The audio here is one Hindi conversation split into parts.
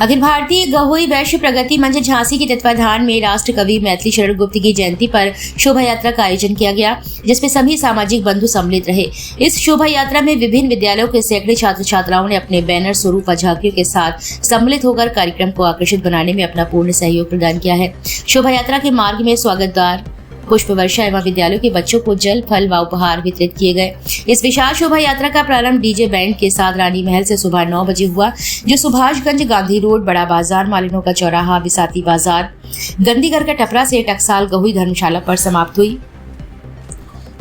अखिल भारतीय गहोई वैश्य प्रगति मंच झांसी के तत्वाधान में राष्ट्र कवि मैथिली शरण गुप्त की जयंती पर शोभा यात्रा का आयोजन किया गया, जिसमें सभी सामाजिक बंधु सम्मिलित रहे। इस शोभा यात्रा में विभिन्न विद्यालयों के सैकड़े छात्र छात्राओं ने अपने बैनर, स्वरूप व झांकियों के साथ सम्मिलित होकर कार्यक्रम को आकर्षित बनाने में अपना पूर्ण सहयोग प्रदान किया है। शोभा यात्रा के मार्ग में स्वागतगार, पुष्प वर्षा एवं विद्यालयों के बच्चों को जल, फल व उपहार वितरित किए गए। इस विशाल शोभा यात्रा का प्रारंभ डीजे बैंड के साथ रानी महल से सुबह 9 बजे हुआ, जो सुभाषगंज, गांधी रोड, बड़ा बाजार, मालिनों का चौराहा, बिसाती बाजार, गंदीघर का टपरा से टकसाल गहोई धर्मशाला पर समाप्त हुई।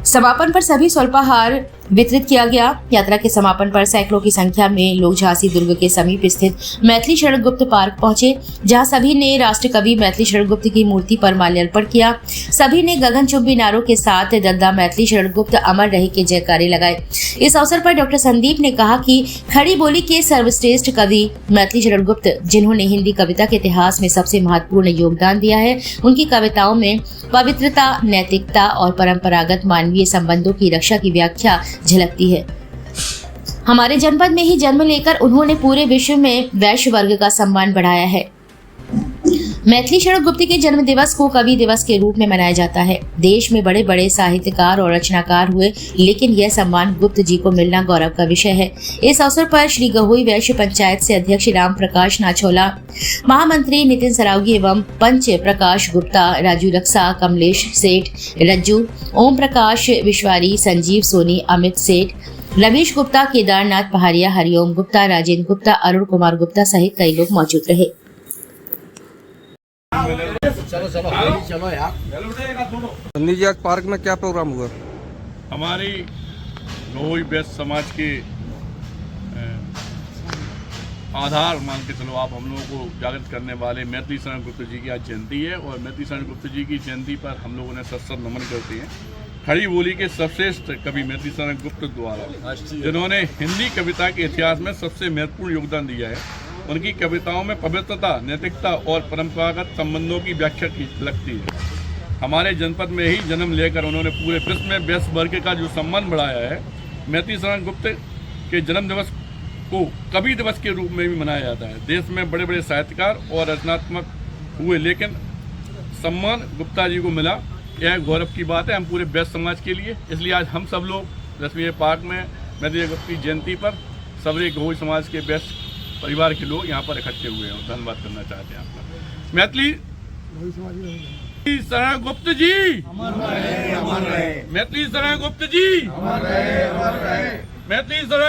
समापन पर सभी स्वल्पाहार वितरित किया गया। यात्रा के समापन पर सैकड़ों की संख्या में लोग झांसी दुर्ग के समीप स्थित मैथिली शरण गुप्त पार्क पहुंचे, जहां सभी ने राष्ट्र कवि मैथिली शरण गुप्त की मूर्ति पर माल्यार्पण किया। सभी ने गगनचुंबी नारों के साथ दद्दा मैथिली शरण गुप्त अमर रहे के जयकारे लगाए। इस अवसर पर डॉक्टर संदीप ने कहा कि खड़ी बोली के सर्वश्रेष्ठ कवि मैथिली शरण गुप्त, जिन्होंने हिंदी कविता के इतिहास में सबसे महत्वपूर्ण योगदान दिया है, उनकी कविताओं में पवित्रता, नैतिकता और परंपरागत मानवीय संबंधों की रक्षा की व्याख्या झलकती है। हमारे जनपद में ही जन्म लेकर उन्होंने पूरे विश्व में वैश्य वर्ग का सम्मान बढ़ाया है। मैथिली शरण गुप्त के जन्म दिवस को कवि दिवस के रूप में मनाया जाता है। देश में बड़े बड़े साहित्यकार और रचनाकार हुए, लेकिन यह सम्मान गुप्त जी को मिलना गौरव का विषय है। इस अवसर पर श्री गहोई वैश्य पंचायत से अध्यक्ष राम प्रकाश नाछोला, महामंत्री नितिन सरावगी एवं पंच प्रकाश गुप्ता, राजू रक्षा, कमलेश सेठ, रज्जू, ओम प्रकाश विश्वारी, संजीव सोनी, अमित सेठ, रमेश गुप्ता, केदारनाथ पहाड़िया, हरिओम गुप्ता, राजेंद्र गुप्ता, अरुण कुमार गुप्ता सहित कई लोग मौजूद रहे। चलो यार। संदीप जी, आज पार्क में क्या प्रोग्राम हुआ? हमारी गहोई वैश्य समाज के आधार मान के चलो आप, हम लोगों को जागृत करने वाले मैथिली शरण गुप्त जी की आज जयंती है, और मैथिली शरण गुप्त जी की जयंती पर हम लोगों ने सत नमन करते हैं। खड़ी बोली के सर्वश्रेष्ठ कवि मैथिली शरण गुप्त द्वारा, जिन्होंने हिंदी कविता के इतिहास में सबसे महत्वपूर्ण योगदान दिया है, उनकी कविताओं में पवित्रता, नैतिकता और परंपरागत संबंधों की व्याख्या लगती है। हमारे जनपद में ही जन्म लेकर उन्होंने पूरे विश्व में वैश्य वर्ग का जो सम्मान बढ़ाया है। मैथिली शरण गुप्त के जन्म दिवस को कवि दिवस के रूप में भी मनाया जाता है। देश में बड़े बड़े साहित्यकार और रचनात्मक हुए, लेकिन सम्मान गुप्ता जी को मिला, यह गौरव की बात है हम पूरे वैश्य समाज के लिए। इसलिए आज हम सब लोग रश्मि पार्क में मैथिली गुप्त की जयंती पर सभी गहोई समाज के वैश्य परिवार के लोग यहाँ पर इकट्ठे हुए हैं और धन्यवाद करना चाहते हैं आपका। मैथिली शरण गुप्त जी मैथिली शरण गुप्त जी मैथिली शरण